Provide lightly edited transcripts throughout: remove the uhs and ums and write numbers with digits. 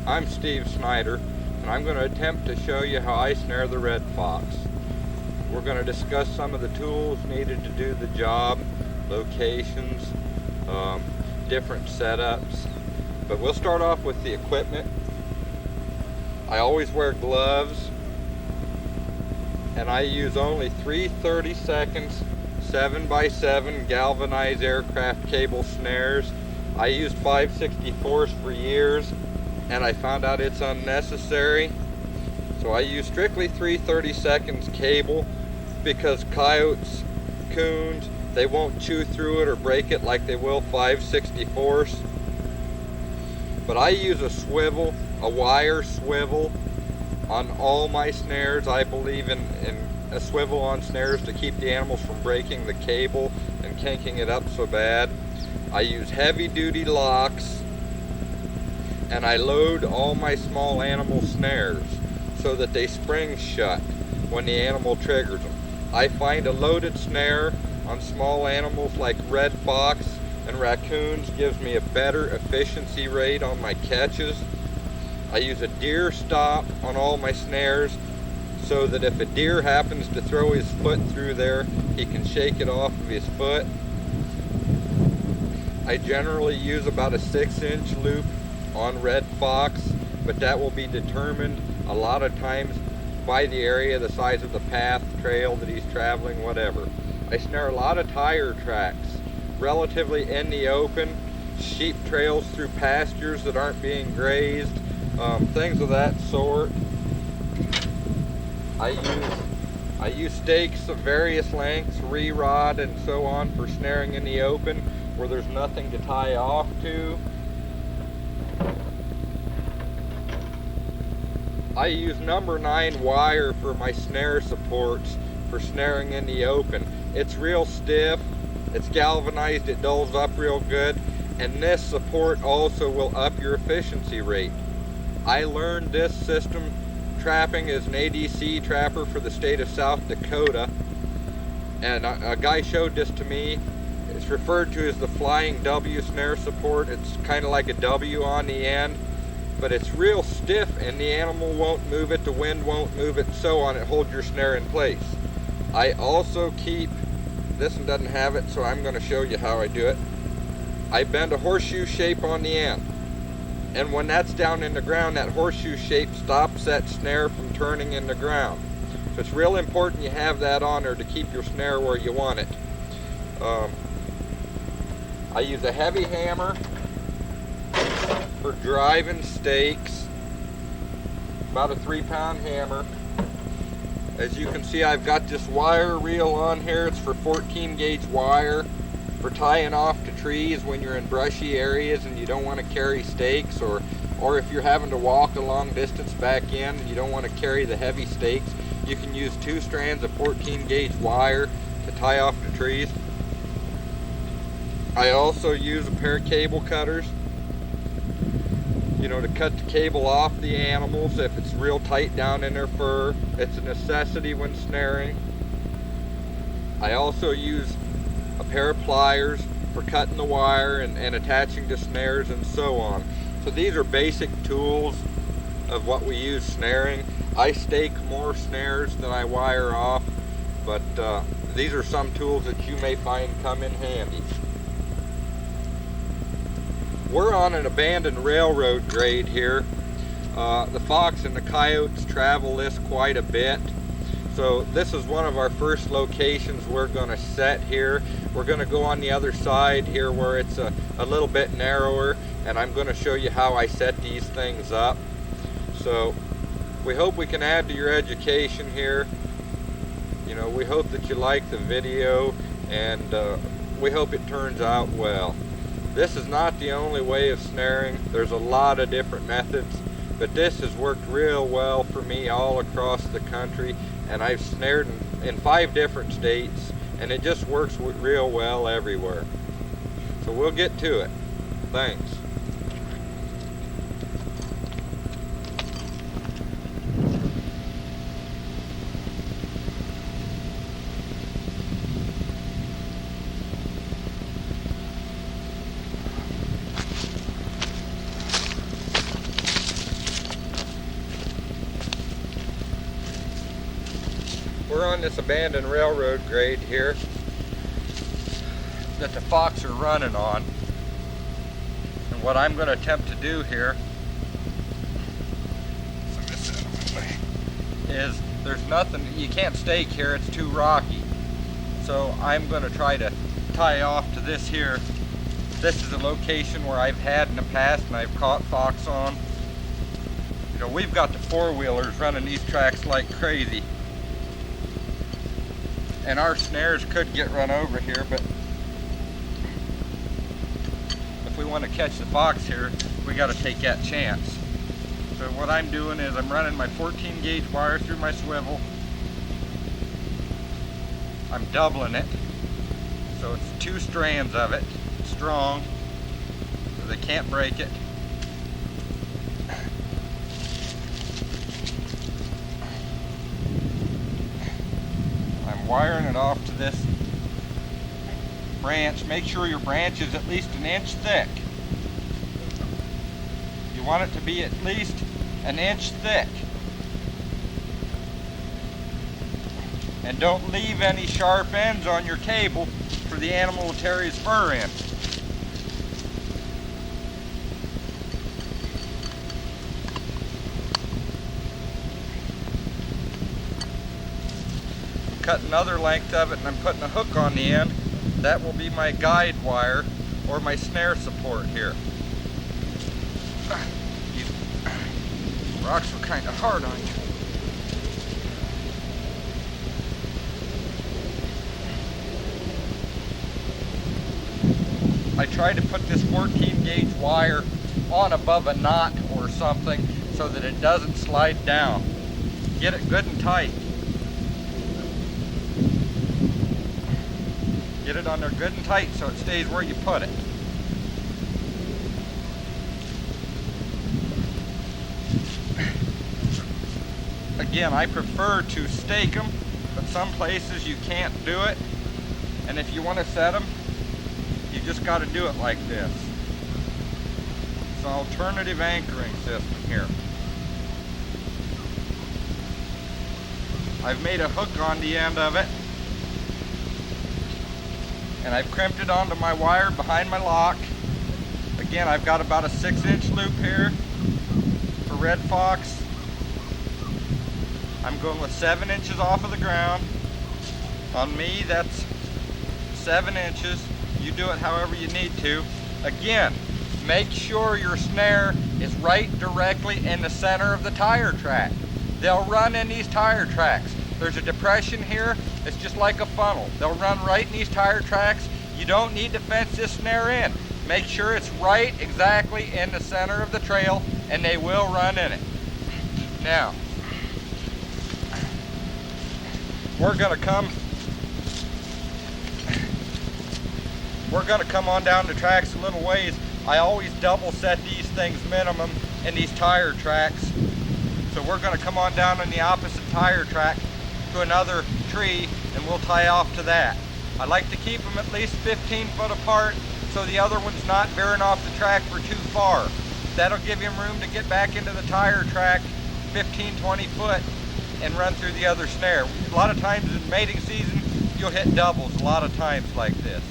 I'm Steve Snyder, and I'm going to attempt to show you how I snare the red fox. We're going to discuss some of the tools needed to do the job, locations, different setups, but we'll start off with the equipment. I always wear gloves, and I use only 3 30-second 7x7 galvanized aircraft cable snares. I used 5/64 for years, and I found out it's unnecessary. So I use strictly 3 30-second cable because coyotes, coons, they won't chew through it or break it like they will 5/64. But I use a swivel, a wire swivel on all my snares. I believe in a swivel on snares to keep the animals from breaking the cable and kinking it up so bad. I use heavy duty locks, and I load all my small animal snares so that they spring shut when the animal triggers them. I find a loaded snare on small animals like red fox and raccoons gives me a better efficiency rate on my catches. I use a deer stop on all my snares so that if a deer happens to throw his foot through there, he can shake it off of his foot. I generally use about a 6-inch loop on red fox, but that will be determined a lot of times by the area, the size of the path, trail that he's traveling, whatever. I snare a lot of tire tracks, relatively in the open, sheep trails through pastures that aren't being grazed, things of that sort. I use stakes of various lengths, re-rod and so on for snaring in the open where there's nothing to tie off to. I use number 9 wire for my snare supports for snaring in the open. It's real stiff, it's galvanized, it dulls up real good, and this support also will up your efficiency rate. I learned this system trapping as an ADC trapper for the state of South Dakota, and a guy showed this to me. It's referred to as the flying W snare support. It's kind of like a W on the end, but it's real stiff and the animal won't move it, the wind won't move it, and so on. It holds your snare in place. I also keep, this one doesn't have it, so I'm going to show you how I do it. I bend a horseshoe shape on the end, and when that's down in the ground, that horseshoe shape stops that snare from turning in the ground. So it's real important you have that on there to keep your snare where you want it. I use a heavy hammer for driving stakes, about a 3-pound hammer. As you can see, I've got this wire reel on here. It's for 14 gauge wire for tying off to trees when you're in brushy areas and you don't want to carry stakes, or if you're having to walk a long distance back in and you don't want to carry the heavy stakes, you can use 2 strands of 14 gauge wire to tie off to trees. I also use a pair of cable cutters, to cut the cable off the animals if it's real tight down in their fur. It's a necessity when snaring. I also use a pair of pliers for cutting the wire and attaching to snares and so on. So these are basic tools of what we use snaring. I stake more snares than I wire off, but these are some tools that you may find come in handy. We're on an abandoned railroad grade here. The fox and the coyotes travel this quite a bit. So this is one of our first locations we're going to set here. We're going to go on the other side here where it's a little bit narrower, and I'm going to show you how I set these things up. So we hope we can add to your education here. We hope that you like the video, and we hope it turns out well. This is not the only way of snaring. There's a lot of different methods, but this has worked real well for me all across the country, and I've snared in 5 different states, and it just works real well everywhere. So we'll get to it. Thanks. We're on this abandoned railroad grade here that the fox are running on. And what I'm going to attempt to do here is there's nothing, you can't stake here, it's too rocky. So I'm going to try to tie off to this here. This is a location where I've had in the past and I've caught fox on. You know, we've got the four-wheelers running these tracks like crazy. And our snares could get run over here, but if we want to catch the fox here, we got to take that chance. So what I'm doing is I'm running my 14 gauge wire through my swivel. I'm doubling it, so it's 2 strands of it, strong, so they can't break it. I'm wiring it off to this branch. Make sure your branch is at least 1 inch thick. You want it to be at least 1 inch thick. And don't leave any sharp ends on your cable for the animal to tear his fur in. Cut another length of it and I'm putting a hook on the end. That will be my guide wire or my snare support here. These rocks are kind of hard on you. I try to put this 14 gauge wire on above a knot or something so that it doesn't slide down. Get it good and tight. Get it on there good and tight so it stays where you put it. Again, I prefer to stake them, but some places you can't do it. And if you want to set them, you just got to do it like this. It's an alternative anchoring system here. I've made a hook on the end of it, and I've crimped it onto my wire behind my lock. Again, I've got about a 6-inch loop here for red fox. I'm going with 7 inches off of the ground. On me, that's 7 inches. You do it however you need to. Again, make sure your snare is right directly in the center of the tire track. They'll run in these tire tracks. There's a depression here. It's just like a funnel. They'll run right in these tire tracks. You don't need to fence this snare in. Make sure it's right exactly in the center of the trail and they will run in it. Now, we're gonna come on down the tracks a little ways. I always double set these things minimum in these tire tracks. So we're gonna come on down on the opposite tire track to another tree and we'll tie off to that. I like to keep them at least 15 foot apart so the other one's not veering off the track for too far. That'll give him room to get back into the tire track 15, 20 foot and run through the other snare. A lot of times in mating season, you'll hit doubles a lot of times like this.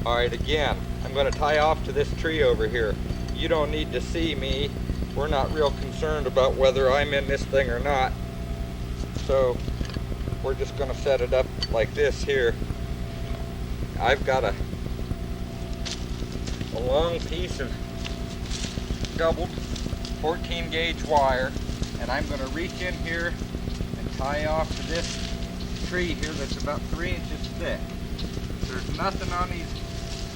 Alright, again, I'm going to tie off to this tree over here. You don't need to see me. We're not real concerned about whether I'm in this thing or not. So we're just going to set it up like this here. I've got a long piece of doubled 14 gauge wire, and I'm going to reach in here and tie off to this tree here that's about 3 inches thick. There's nothing on these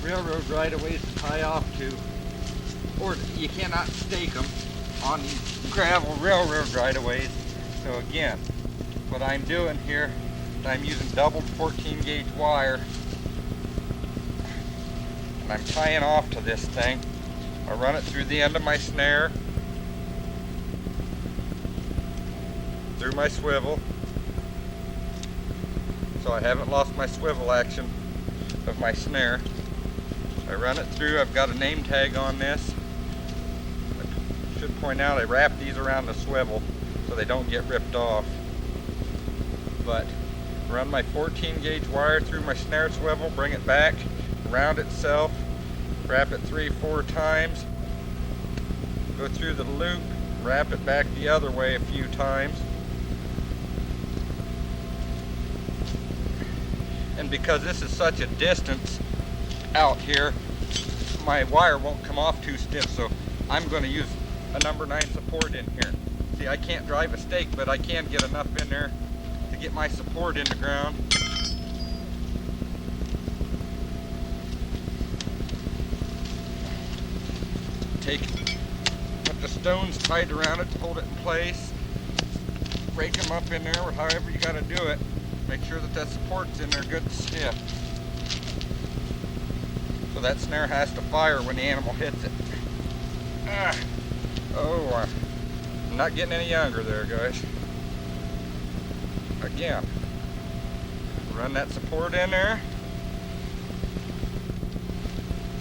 railroad right-of-ways to tie off to, or you cannot stake them on these gravel railroad right-of-ways. So again, what I'm doing here, I'm using doubled 14 gauge wire. and I'm tying off to this thing. I run it through the end of my snare, through my swivel, so I haven't lost my swivel action of my snare. I run it through. I've got a name tag on this. I should point out I wrap these around the swivel so they don't get ripped off. But run my 14 gauge wire through my snare swivel, bring it back around itself, wrap it 3-4 times, go through the loop, wrap it back the other way a few times. And because this is such a distance out here, my wire won't come off too stiff, so I'm going to use a number 9 support in here. See, I can't drive a stake, but I can get enough in there to get my support in the ground. Put the stones tight around it to hold it in place. Rake them up in there, or however you got to do it. Make sure that support's in there good and stiff. So that snare has to fire when the animal hits it. I'm not getting any younger there, guys. Again, run that support in there.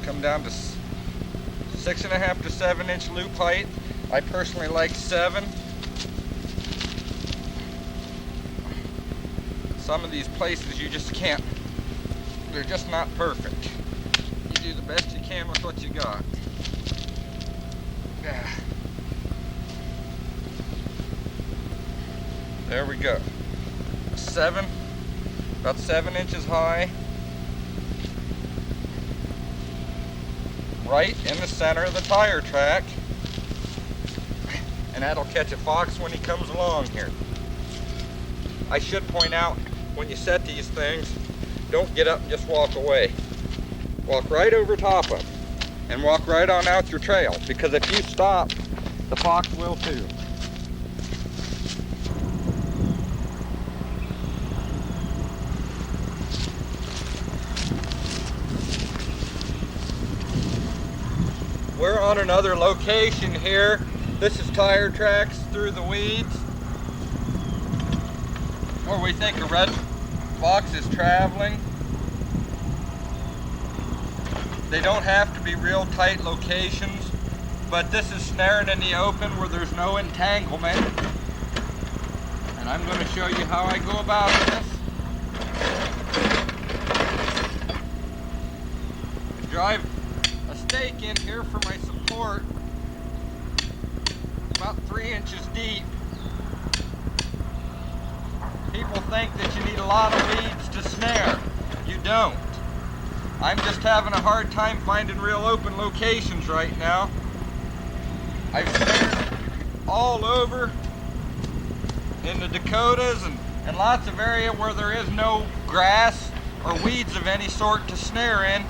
Come down to 6.5 to 7 inch loop height. I personally like 7. Some of these places you just can't, they're just not perfect. You do the best you can with what you got. There we go. 7, about 7 inches high. Right in the center of the tire track. And that'll catch a fox when he comes along here. I should point out, when you set these things, don't get up and just walk away. Walk right over top of them and walk right on out your trail, because if you stop, the fox will too. We're on another location here. This is tire tracks through the weeds, where we think a red fox is traveling. They don't have to be real tight locations, but this is snaring in the open where there's no entanglement. And I'm going to show you how I go about this. I drive a stake in here for my support, about 3 inches deep. People think that you need a lot of weeds to snare. You don't. I'm just having a hard time finding real open locations right now. I've snared all over in the Dakotas and lots of area where there is no grass or weeds of any sort to snare in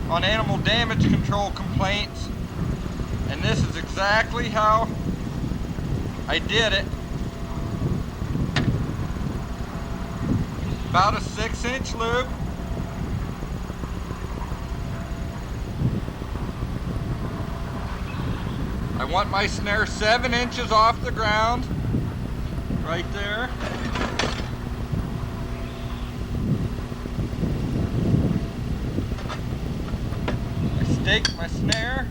on animal damage control complaints. And this is exactly how I did it. About a 6-inch loop. I want my snare 7 inches off the ground, right there. I stake my snare.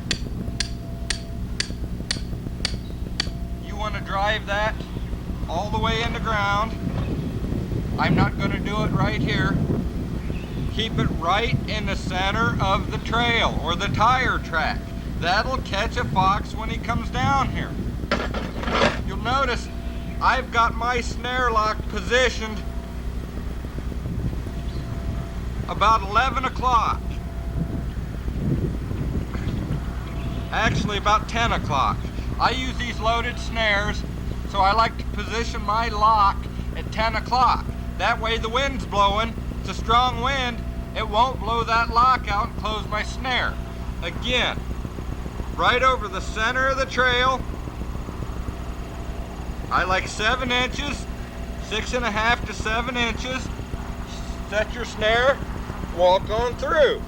You want to drive that all the way in the ground. I'm not going to do it right here. Keep it right in the center of the trail or the tire track. That'll catch a fox when he comes down here. You'll notice I've got my snare lock positioned about 11 o'clock. Actually about 10 o'clock. I use these loaded snares, so I like to position my lock at 10 o'clock. That way the wind's blowing, it's a strong wind, it won't blow that lock out and close my snare. Again, right over the center of the trail. I like 7 inches, 6.5 to 7 inches. Set your snare, walk on through.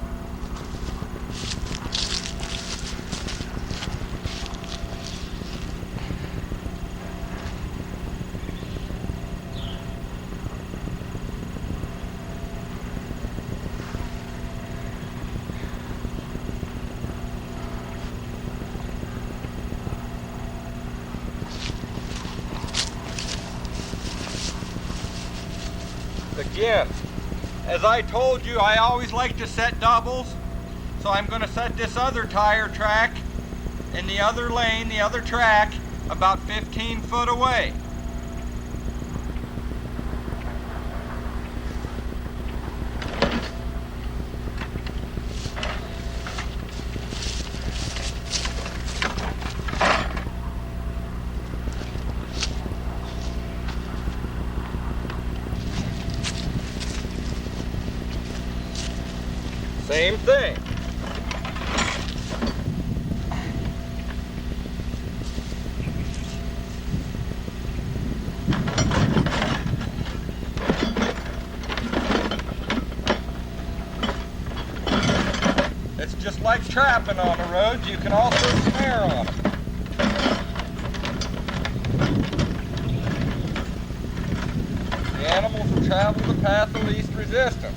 again. As I told you, I always like to set doubles, so I'm going to set this other tire track in the other lane, the other track, about 15 foot away. Same thing. It's just like trapping on the road. You can also snare on it. The animals will travel the path of least resistance.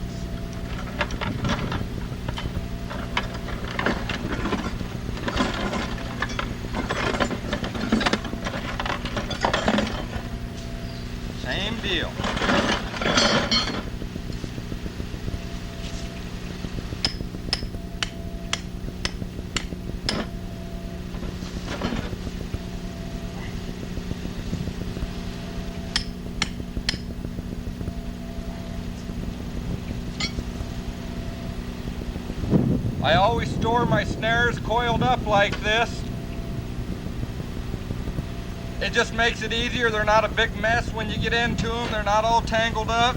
Same deal. I always store my snares coiled up like this. It just makes it easier. They're not a big mess when you get into them. They're not all tangled up.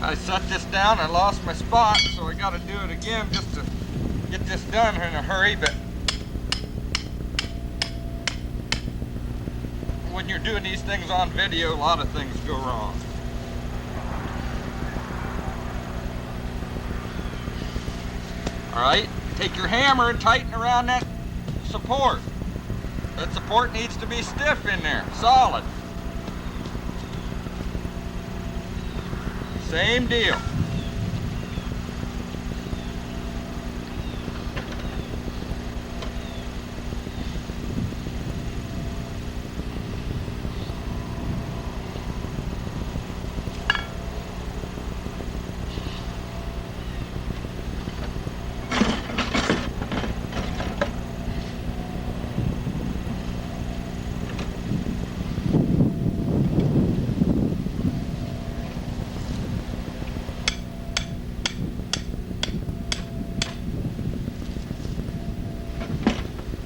I set this down, I lost my spot, so I gotta do it again just to get this done in a hurry, but when you're doing these things on video, a lot of things go wrong. Alright, take your hammer and tighten around that support. That support needs to be stiff in there, solid. Same deal.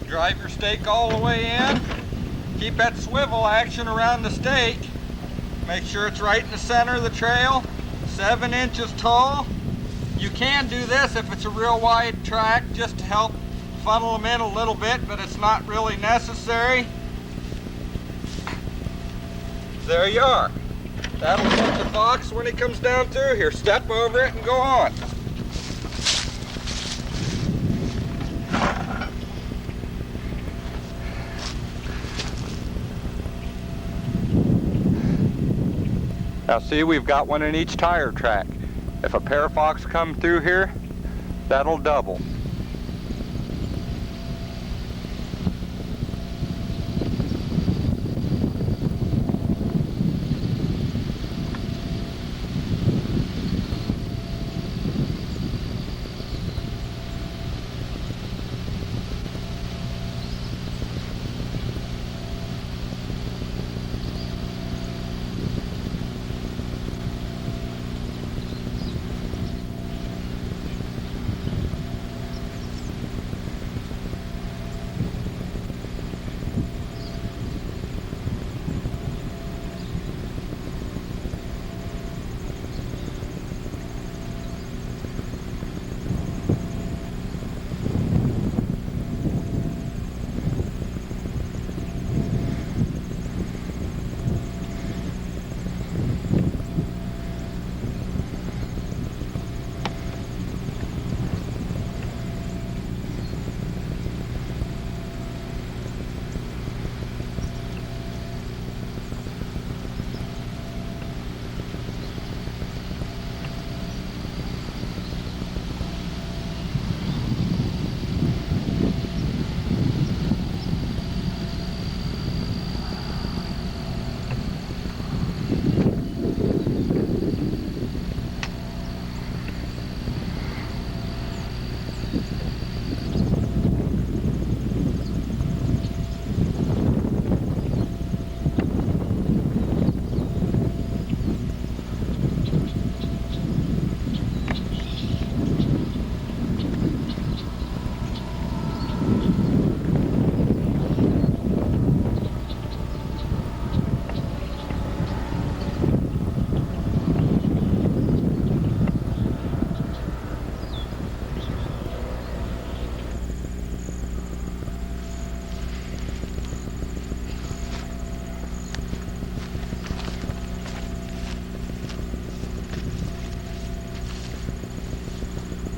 Drive your stake all the way in. Keep that swivel action around the stake. Make sure it's right in the center of the trail, 7 inches tall. You can do this if it's a real wide track just to help funnel them in a little bit, but it's not really necessary. There you are. That'll get the fox when he comes down through here. Step over it and go on. Now see, we've got one in each tire track. If a pair of fox come through here, that'll double.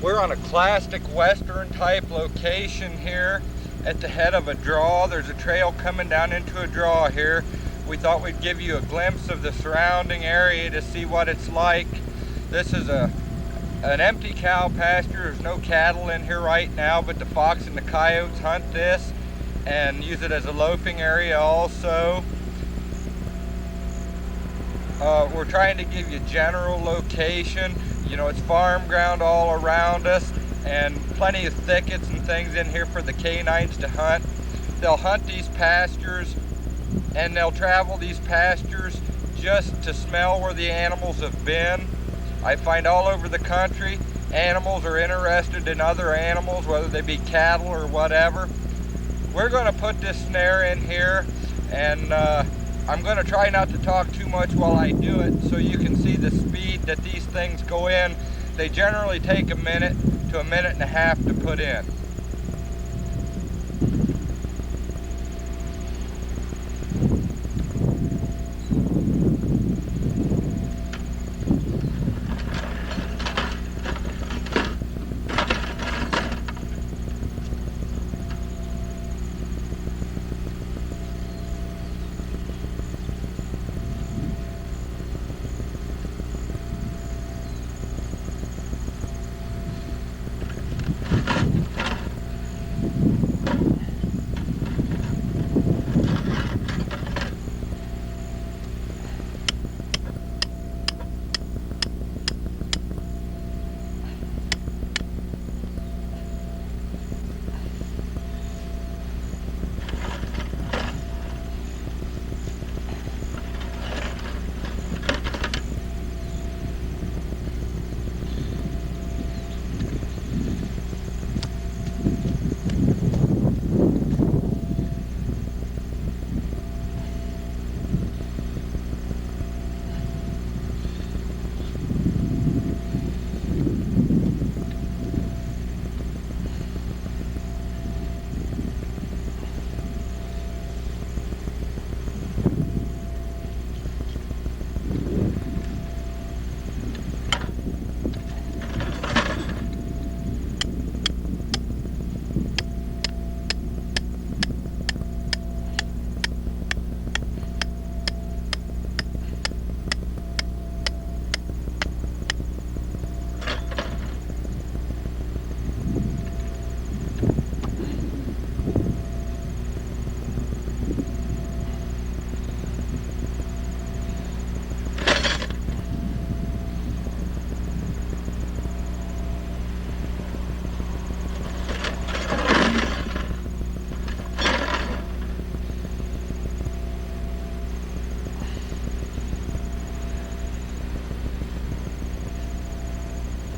We're on a classic western type location here at the head of a draw. There's a trail coming down into a draw here. We thought we'd give you a glimpse of the surrounding area to see what it's like. This is an empty cow pasture. There's no cattle in here right now, but the fox and the coyotes hunt this and use it as a loafing area also. We're trying to give you general location. You know, it's farm ground all around us and plenty of thickets and things in here for the canines to hunt. They'll hunt these pastures and they'll travel these pastures just to smell where the animals have been. I find all over the country animals are interested in other animals, whether they be cattle or whatever. We're going to put this snare in here, and I'm going to try not to talk too much while I do it so you can see the speed that these things go in. They generally take a minute to a minute and a half to put in.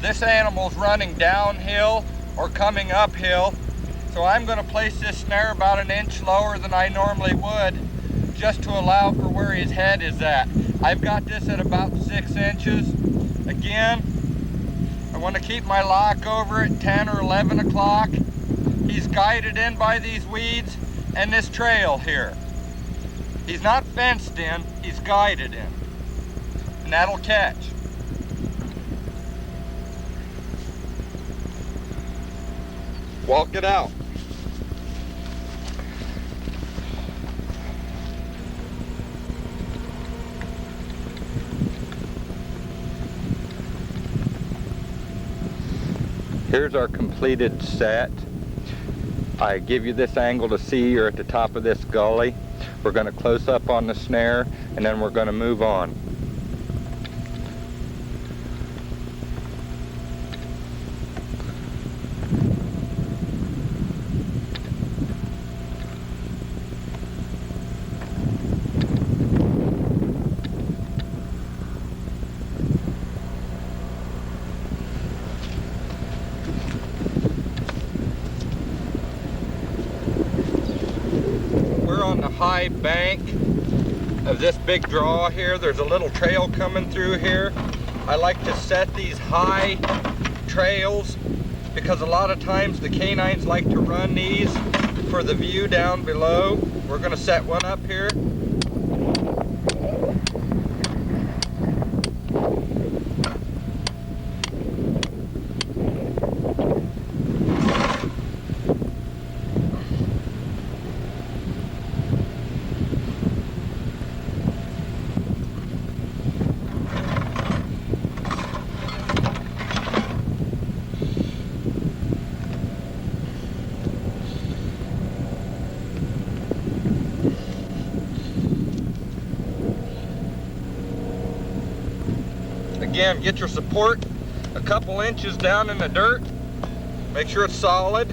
This animal's running downhill or coming uphill, so I'm going to place this snare about an inch lower than I normally would, just to allow for where his head is at. I've got this at about 6 inches. Again, I want to keep my lock over at 10 or 11 o'clock. He's guided in by these weeds and this trail here. He's not fenced in, he's guided in. And that'll catch. Walk it out. Here's our completed set. I give you this angle to see you're at the top of this gully. We're going to close up on the snare and then we're going to move on. On the high bank of this big draw here. There's a little trail coming through here. I like to set these high trails because a lot of times the canines like to run these for the view down below. We're going to set one up here. Again, get your support a couple inches down in the dirt. Make sure it's solid.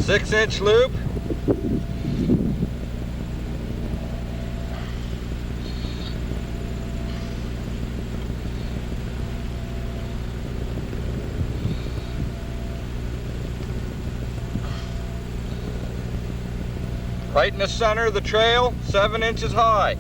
Six-inch loop. Right in the center of the trail, 7 inches high.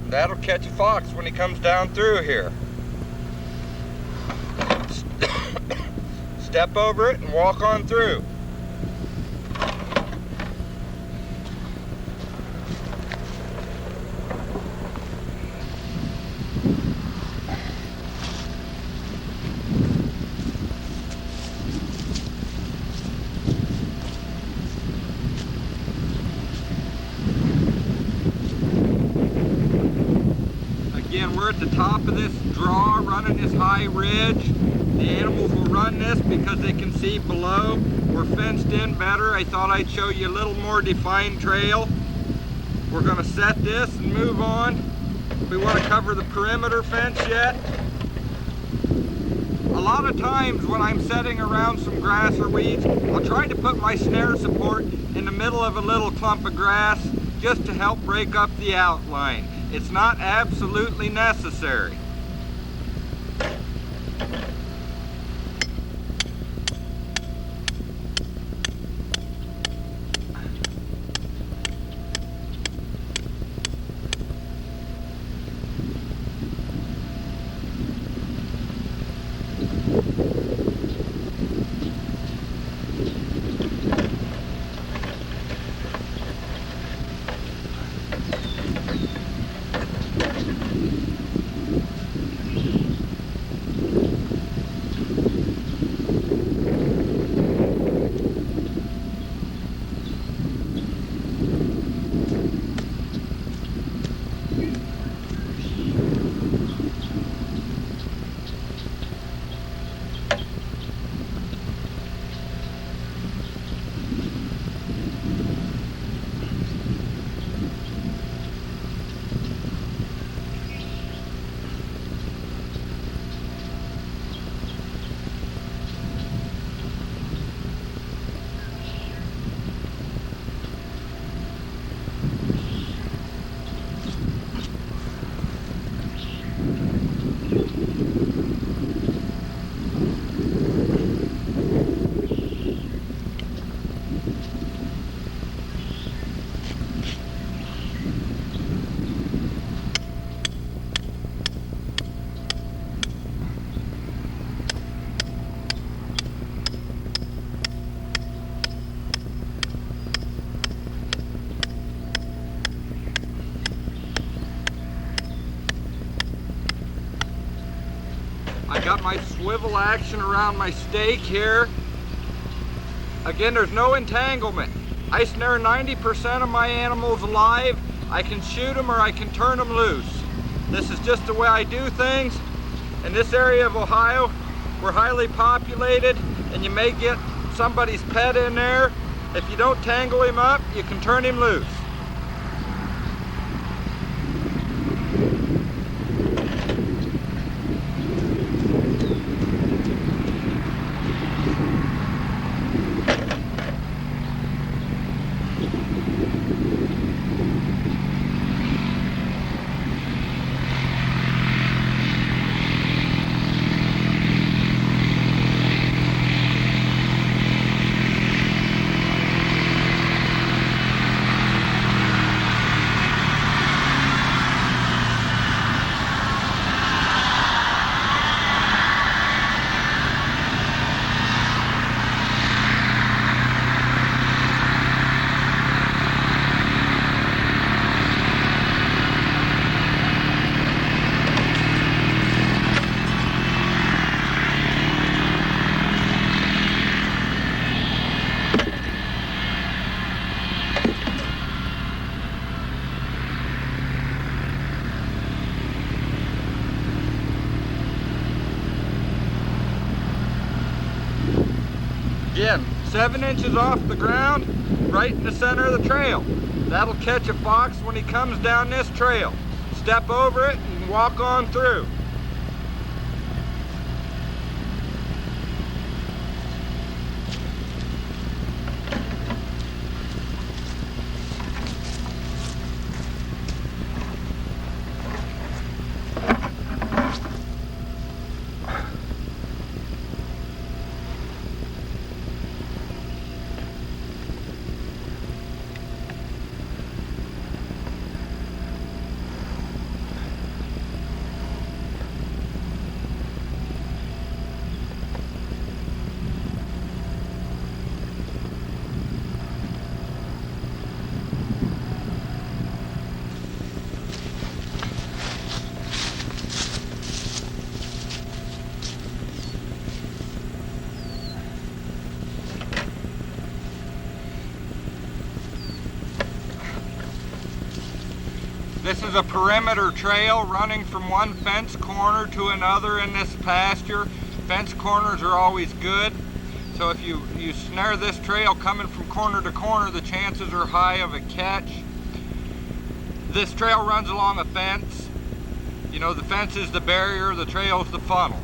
That'll catch a fox when he comes down through here. Step over it and walk on through. Again, we're at the top of this draw, running this high ridge. The animals will run this because they can see below. We're fenced in better. I thought I'd show you a little more defined trail. We're going to set this and move on. We want to cover the perimeter fence yet. A lot of times when I'm setting around some grass or weeds, I'll try to put my snare support in the middle of a little clump of grass just to help break up the outline. It's not absolutely necessary. I got my swivel action around my stake here. Again, there's no entanglement. I snare 90% of my animals alive. I can shoot them or I can turn them loose. This is just the way I do things. In this area of Ohio, we're highly populated and you may get somebody's pet in there. If you don't tangle him up, you can turn him loose. Again, 7 inches off the ground, right in the center of the trail. That'll catch a fox when he comes down this trail. Step over it and walk on through. This is a perimeter trail running from one fence corner to another in this pasture. Fence corners are always good. So if you snare this trail coming from corner to corner, the chances are high of a catch. This trail runs along a fence. You know, the fence is the barrier, the trail is the funnel.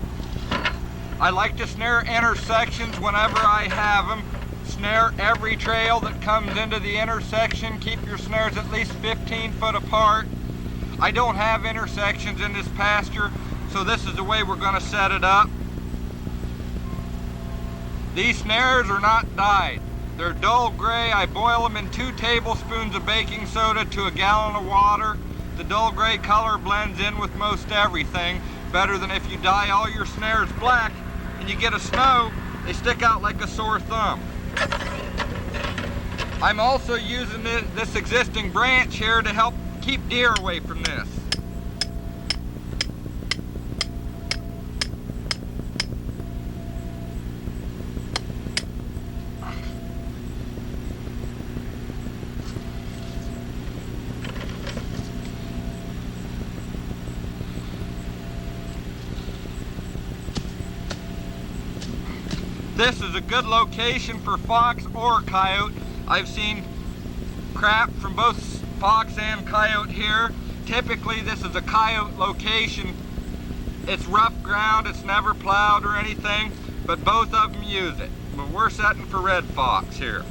I like to snare intersections whenever I have them. Snare every trail that comes into the intersection. Keep your snares at least 15 foot apart. I don't have intersections in this pasture, so this is the way we're going to set it up. These snares are not dyed. They're dull gray. I boil them in 2 tablespoons of baking soda to a gallon of water. The dull gray color blends in with most everything, better than if you dye all your snares black and you get a snow, they stick out like a sore thumb. I'm also using this existing branch here to help keep deer away from this. This is a good location for fox or coyote. I've seen crap from both fox and coyote here. Typically this is a coyote location. It's rough ground, it's never plowed or anything, but both of them use it. But we're setting for red fox here.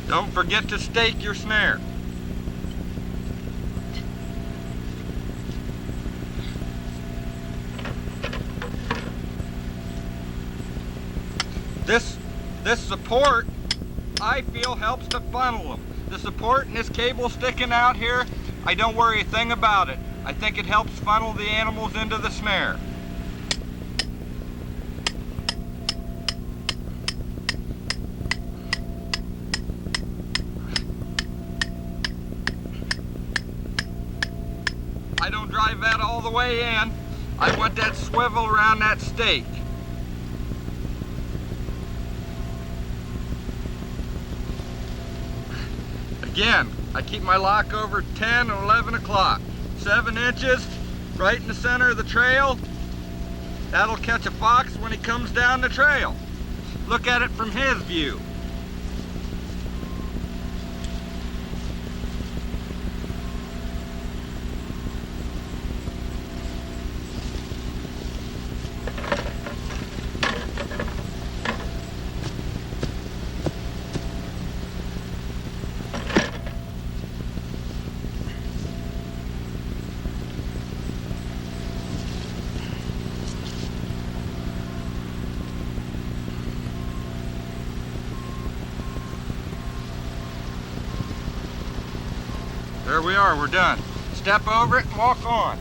Don't forget to stake your snare. This support, I feel, helps to funnel them. The support and this cable sticking out here, I don't worry a thing about it. I think it helps funnel the animals into the snare. I don't drive that all the way in. I want that swivel around that stake. Again, I keep my lock over 10 or 11 o'clock. 7 inches, right in the center of the trail. That'll catch a fox when he comes down the trail. Look at it from his view. There we are, we're done. Step over it and walk on.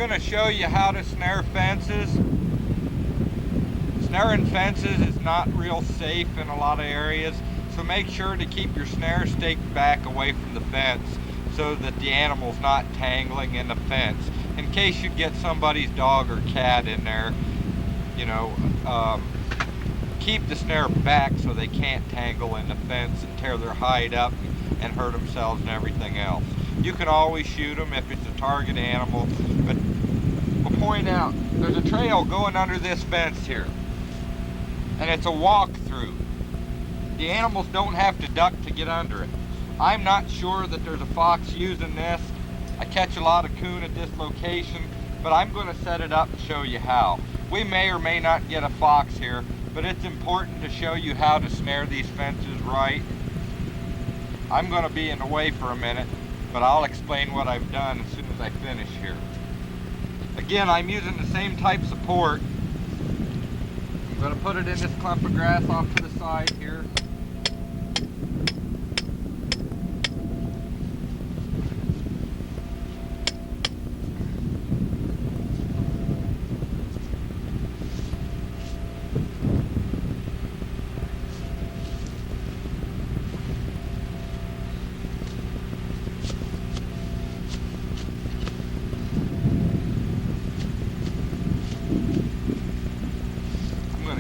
going to show you how to snare fences. Snaring fences is not real safe in a lot of areas, so make sure to keep your snare staked back away from the fence so that the animal's not tangling in the fence. In case you get somebody's dog or cat in there, you know, keep the snare back so they can't tangle in the fence and tear their hide up and hurt themselves and everything else. You can always shoot them if it's a target animal, but I'll point out there's a trail going under this fence here, and it's a walk-through. The animals don't have to duck to get under it. I'm not sure that there's a fox using this. I catch a lot of coon at this location, but I'm going to set it up and show you how. We may or may not get a fox here, but it's important to show you how to snare these fences right. I'm going to be in the way for a minute, but I'll explain what I've done as soon as I finish here. Again, I'm using the same type support. I'm going to put it in this clump of grass off to the side here.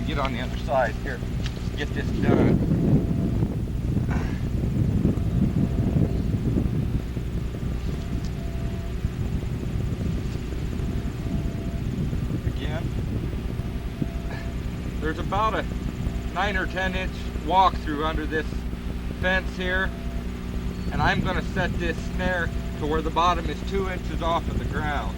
Get on the other side here, get this done. Again, there's about a 9 or 10 inch walk through under this fence here, and I'm going to set this snare to where the bottom is 2 inches off of the ground.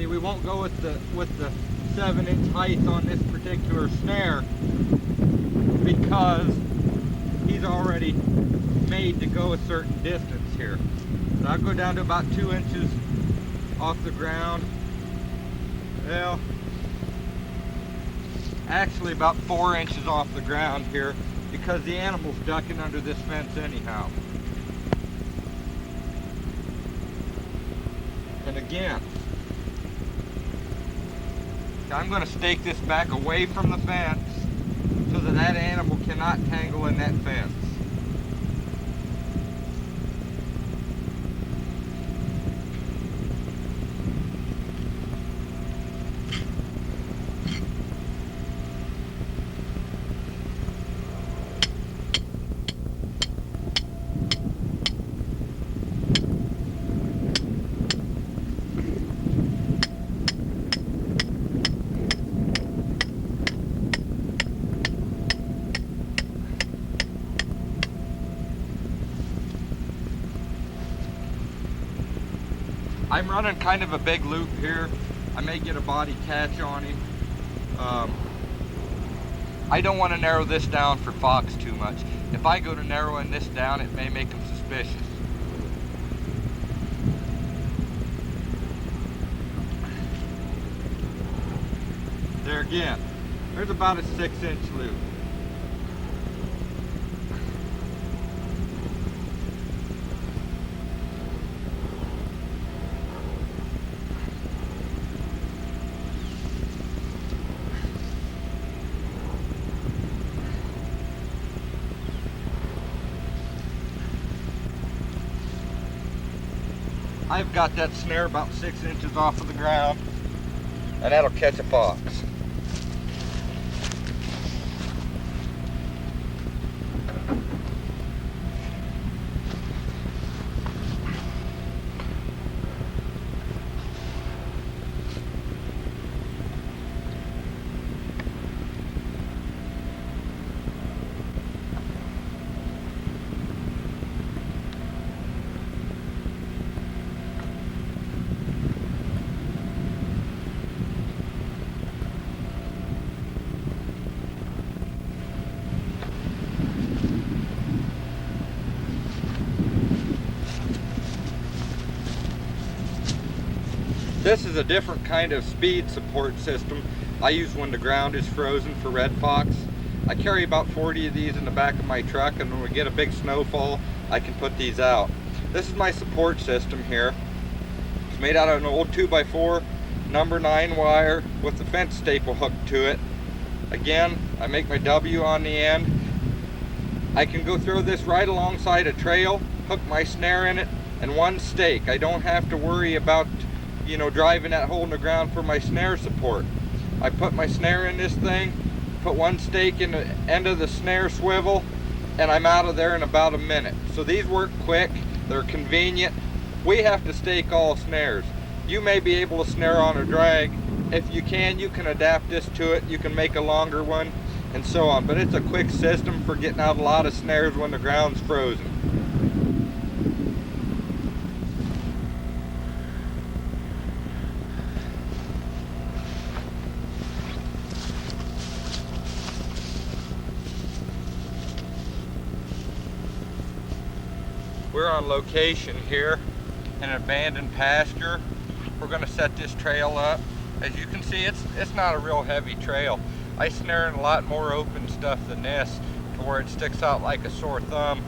We won't go with the 7-inch height on this particular snare because he's already made to go a certain distance here. So I'll go down to about 2 inches off the ground. Well, actually about 4 inches off the ground here because the animal's ducking under this fence anyhow. And again, I'm going to stake this back away from the fence so that that animal cannot tangle in that fence. I'm running kind of a big loop here. I may get a body catch on him. I don't want to narrow this down for fox too much. If I go to narrowing this down, it may make them suspicious. There again, there's about a 6-inch loop. I've got that snare about 6 inches off of the ground, and that'll catch a fox. This is a different kind of speed support system I use when the ground is frozen for red fox. I carry about 40 of these in the back of my truck, and when we get a big snowfall, I can put these out. This is my support system here. It's made out of an old 2x4 number 9 wire with the fence staple hooked to it. Again, I make my W on the end. I can go throw this right alongside a trail, hook my snare in it, and one stake. I don't have to worry about, you know, driving that hole in the ground for my snare support. I put my snare in this thing, put one stake in the end of the snare swivel, and I'm out of there in about a minute. So these work quick, they're convenient. We have to stake all snares. You may be able to snare on a drag. If you can adapt this to it. You can make a longer one and so on. But it's a quick system for getting out a lot of snares when the ground's frozen. We're on location here in an abandoned pasture. We're going to set this trail up. As you can see, it's not a real heavy trail. I snare in a lot more open stuff than this, to where it sticks out like a sore thumb.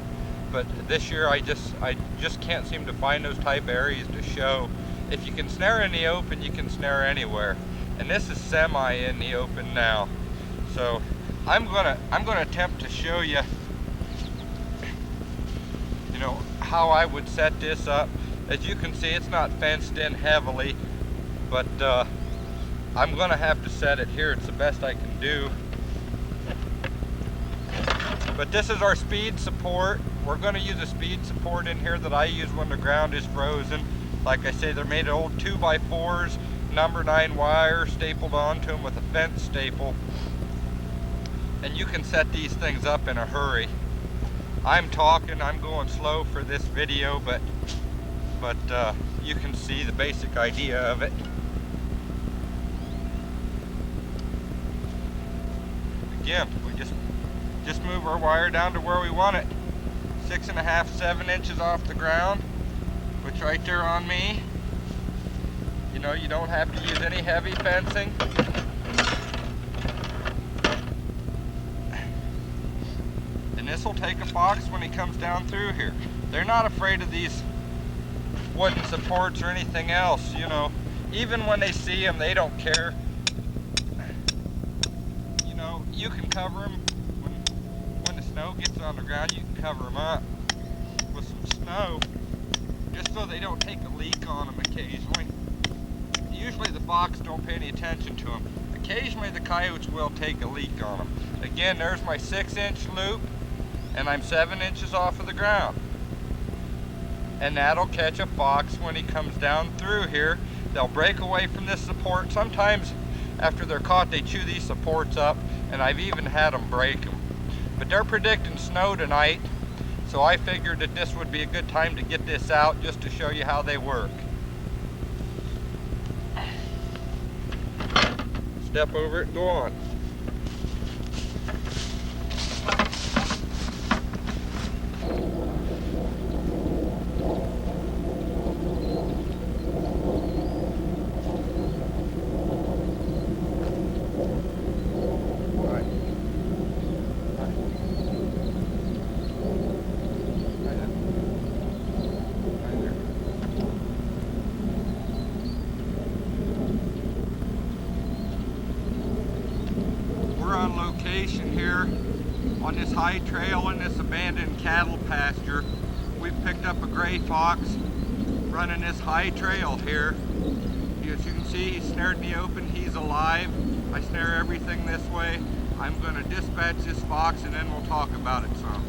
But this year I just can't seem to find those type areas to show. If you can snare in the open, you can snare anywhere. And this is semi in the open now. So I'm gonna attempt to show you, you know, how I would set this up. As you can see, it's not fenced in heavily, but I'm gonna have to set it here. It's the best I can do. But this is our speed support. We're gonna use a speed support in here that I use when the ground is frozen. Like I say, they're made of old 2x4s, number 9 wire stapled onto them with a fence staple. And you can set these things up in a hurry. I'm going slow for this video, but you can see the basic idea of it. Again, we just move our wire down to where we want it. 6.5, 7 inches off the ground, which right there on me. You know, you don't have to use any heavy fencing. And this will take a fox when he comes down through here. They're not afraid of these wooden supports or anything else, you know. Even when they see them, they don't care. You know, you can cover them when the snow gets on the ground. You can cover them up with some snow, just so they don't take a leak on them occasionally. Usually the fox don't pay any attention to them. Occasionally the coyotes will take a leak on them. Again, there's my 6-inch loop, and I'm 7 inches off of the ground. And that'll catch a fox when he comes down through here. They'll break away from this support. Sometimes after they're caught, they chew these supports up, and I've even had them break them. But they're predicting snow tonight, so I figured that this would be a good time to get this out just to show you how they work. Step over it and go on. Location here on this high trail in this abandoned cattle pasture. We've picked up a gray fox running this high trail here. As you can see, he's snared in the open. He's alive. I snare everything this way. I'm going to dispatch this fox, and then we'll talk about it some.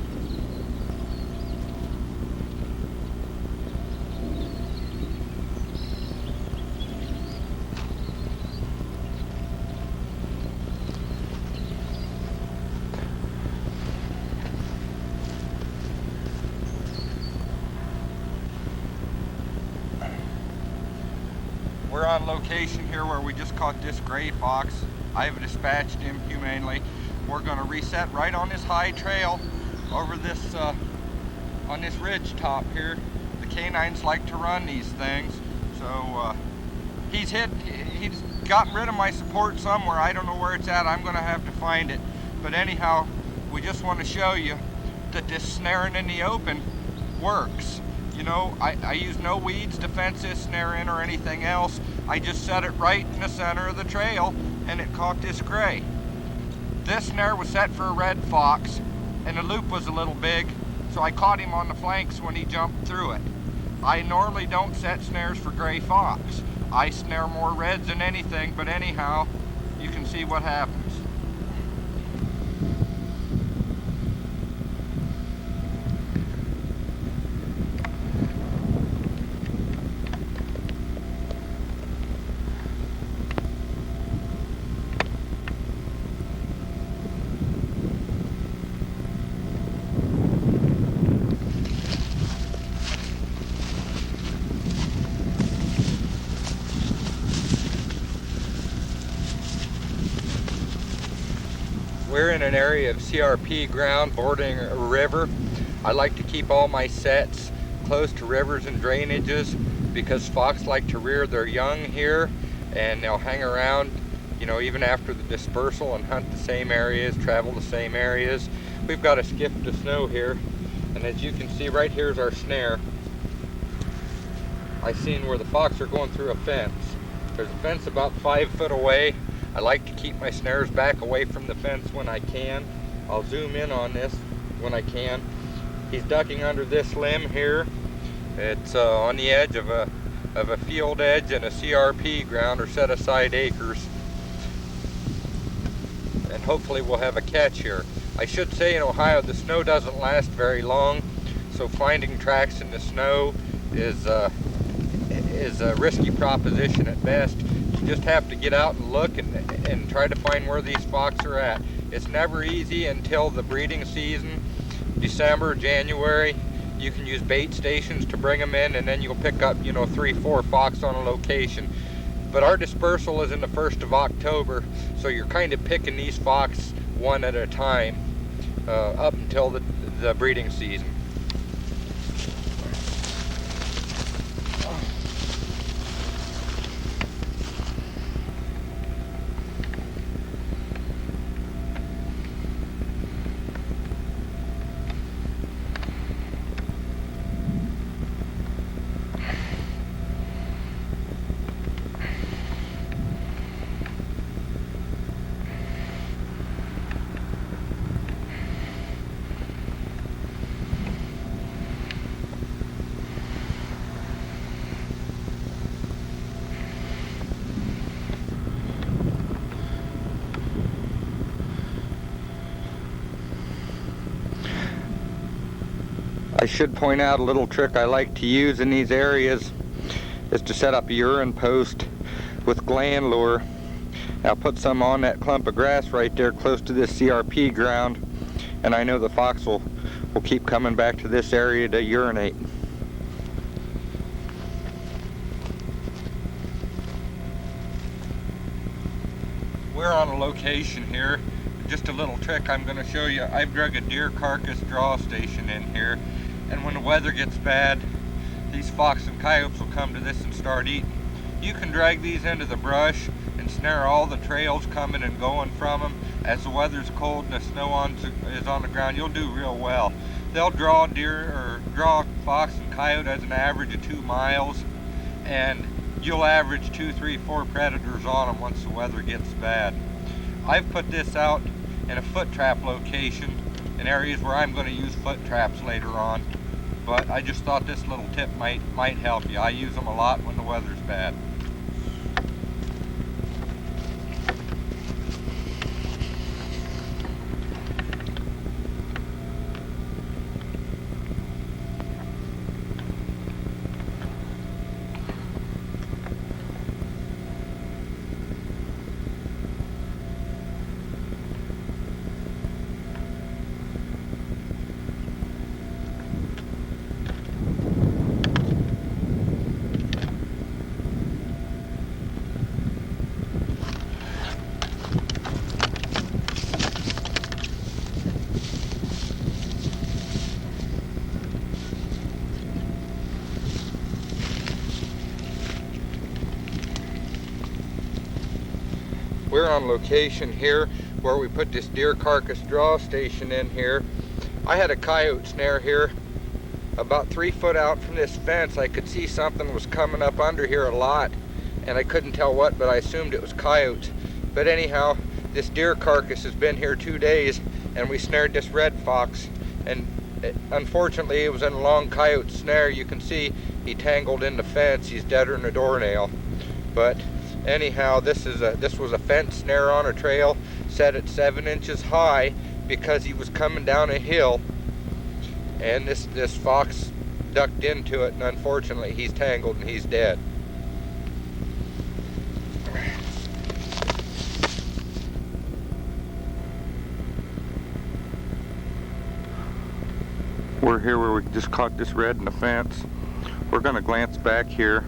We're on location here where we just caught this gray fox. I've dispatched him humanely. We're going to reset right on this high trail over this, on this ridge top here. The canines like to run these things. So he's gotten rid of my support somewhere. I don't know where it's at. I'm going to have to find it. But anyhow, we just want to show you that this snaring in the open works. You know, I use no weeds to fence this snare in or anything else. I just set it right in the center of the trail and it caught this gray. This snare was set for a red fox and the loop was a little big, so I caught him on the flanks when he jumped through it. I normally don't set snares for gray fox. I snare more reds than anything, but anyhow, you can see what happens. We're in an area of CRP ground bordering a river. I like to keep all my sets close to rivers and drainages because fox like to rear their young here, and they'll hang around, you know, even after the dispersal and hunt the same areas, travel the same areas. We've got a skift of snow here, and as you can see, right here is our snare. I seen where the fox are going through a fence. There's a fence about 5 foot away. I like to keep my snares back away from the fence when I can. I'll zoom in on this when I can. He's ducking under this limb here. It's on the edge of a field edge and a CRP ground, or set aside acres. And hopefully we'll have a catch here. I should say in Ohio the snow doesn't last very long, so finding tracks in the snow is a risky proposition at best. You just have to get out and look and try to find where these fox are at. It's never easy until the breeding season, December, January. You can use bait stations to bring them in, and then you'll pick up, you know, 3-4 fox on a location. But our dispersal is in the 1st of October, so you're kind of picking these fox one at a time up until the breeding season. I should point out a little trick I like to use in these areas is to set up a urine post with gland lure. I'll put some on that clump of grass right there close to this CRP ground, and I know the fox will keep coming back to this area to urinate. We're on a location here. Just a little trick I'm going to show you. I've drug a deer carcass draw station in here, and when the weather gets bad, these fox and coyotes will come to this and start eating. You can drag these into the brush and snare all the trails coming and going from them. As the weather's cold and the snow is on the ground, you'll do real well. They'll draw deer or draw fox and coyote as an average of 2 miles, and you'll average 2, 3, 4 predators on them once the weather gets bad. I've put this out in a foot trap location in areas where I'm going to use foot traps later on, but I just thought this little tip might help you. I use them a lot when the weather's bad. We're on location here where we put this deer carcass draw station in here. I had a coyote snare here about 3 foot out from this fence. I could see something was coming up under here a lot, and I couldn't tell what, but I assumed it was coyotes. But anyhow, this deer carcass has been here 2 days, and we snared this red fox, and unfortunately it was in a long coyote snare. You can see he tangled in the fence. He's deader than a doornail. But anyhow, this was a fence snare on a trail set at 7 inches high because he was coming down a hill, and this fox ducked into it, and unfortunately he's tangled and he's dead. We're here where we just caught this red in the fence. We're going to glance back here.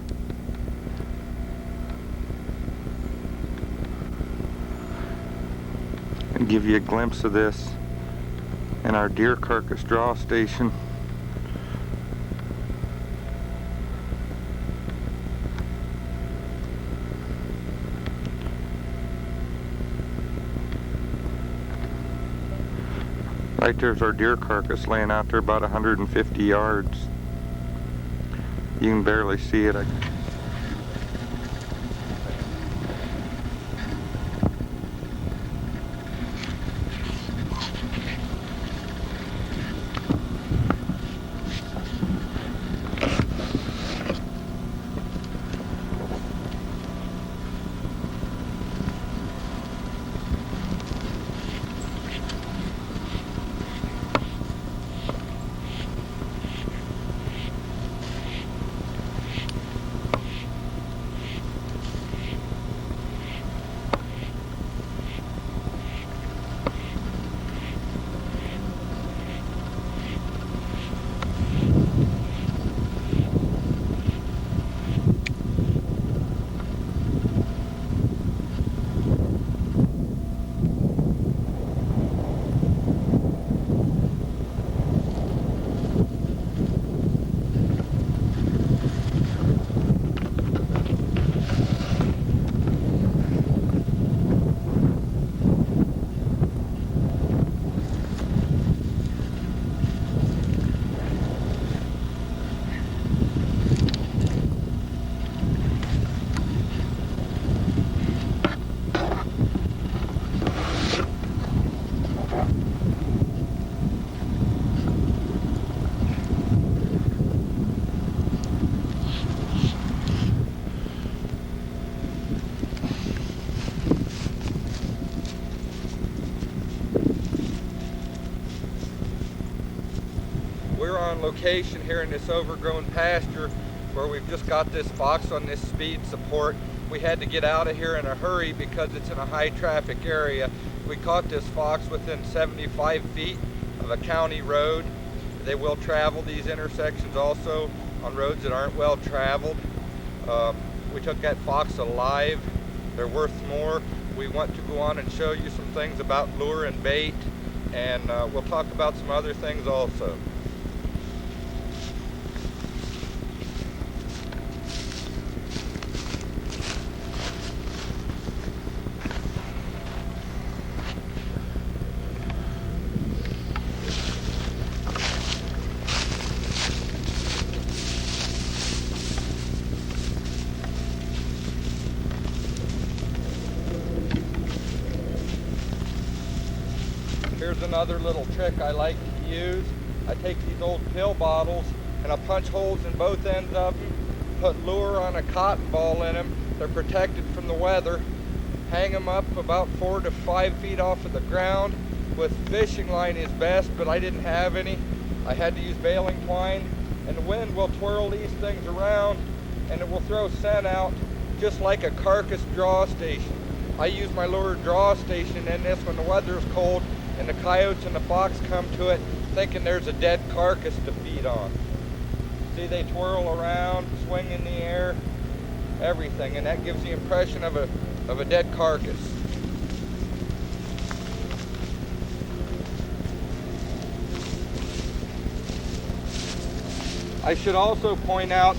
And give you a glimpse of this in our deer carcass draw station. Right there's our deer carcass laying out there about 150 yards. You can barely see it. We're on location here in this overgrown pasture where we've just got this fox on this speed support. We had to get out of here in a hurry because it's in a high traffic area. We caught this fox within 75 feet of a county road. They will travel these intersections also on roads that aren't well traveled. We took that fox alive. They're worth more. We want to go on and show you some things about lure and bait, and we'll talk about some other things also. Here's another little trick I like to use. I take these old pill bottles and I punch holes in both ends of them, put lure on a cotton ball in them. They're protected from the weather. Hang them up about 4 to 5 feet off of the ground. With fishing line is best, but I didn't have any. I had to use baling twine, and the wind will twirl these things around and it will throw scent out just like a carcass draw station. I use my lure draw station in this when the weather's cold and the coyotes and the fox come to it thinking there's a dead carcass to feed on. See, they twirl around, swing in the air, everything, and that gives the impression of a dead carcass. I should also point out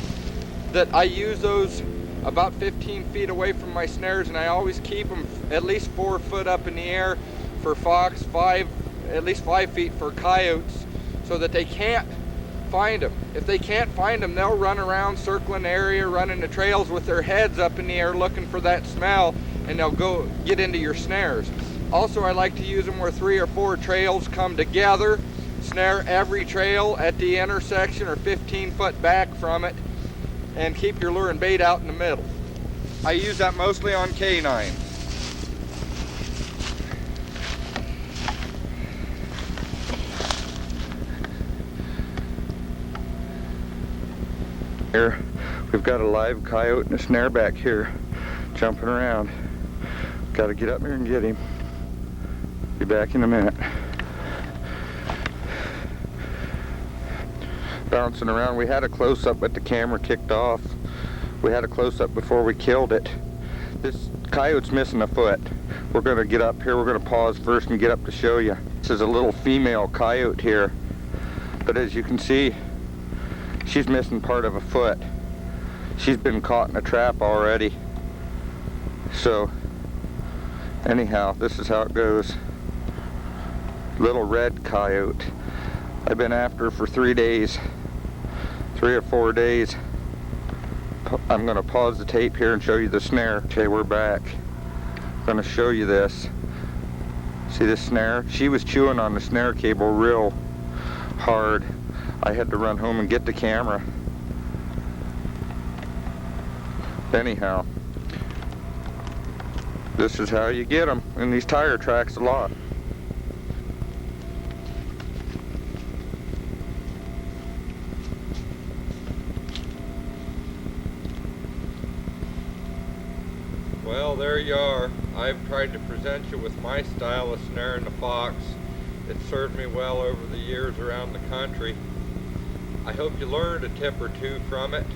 that I use those about 15 feet away from my snares, and I always keep them at least 4 foot up in the air for fox, at least 5 feet for coyotes, so that they can't find them. If they can't find them, they'll run around circling the area, running the trails with their heads up in the air looking for that smell, and they'll go get into your snares. Also, I like to use them where 3 or 4 trails come together. Snare every trail at the intersection or 15 foot back from it, and keep your lure and bait out in the middle. I use that mostly on canines. Here, we've got a live coyote and a snare back here, jumping around. Got to get up there and get him. Be back in a minute. Bouncing around. We had a close-up, but the camera kicked off. We had a close-up before we killed it. This coyote's missing a foot. We're going to get up here. We're going to pause first and get up to show you. This is a little female coyote here, but as you can see, she's missing part of a foot. She's been caught in a trap already. So anyhow, this is how it goes. Little red coyote. I've been after her for 3 days, 3 or 4 days. I'm going to pause the tape here and show you the snare. Okay, we're back. I'm going to show you this. See this snare? She was chewing on the snare cable real hard. I had to run home and get the camera. Anyhow, this is how you get them in these tire tracks a lot. Well, there you are. I've tried to present you with my style of snaring the fox. It's served me well over the years around the country. I hope you learned a tip or two from it.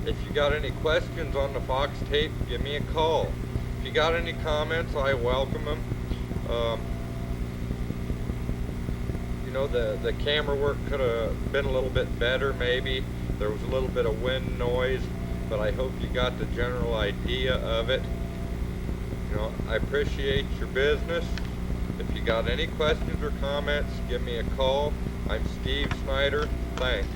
If you got any questions on the fox tape, give me a call. If you got any comments, I welcome them. You know, the camera work could have been a little bit better maybe. There was a little bit of wind noise, but I hope you got the general idea of it. You know, I appreciate your business. If you got any questions or comments, give me a call. I'm Steve Snyder. Thanks.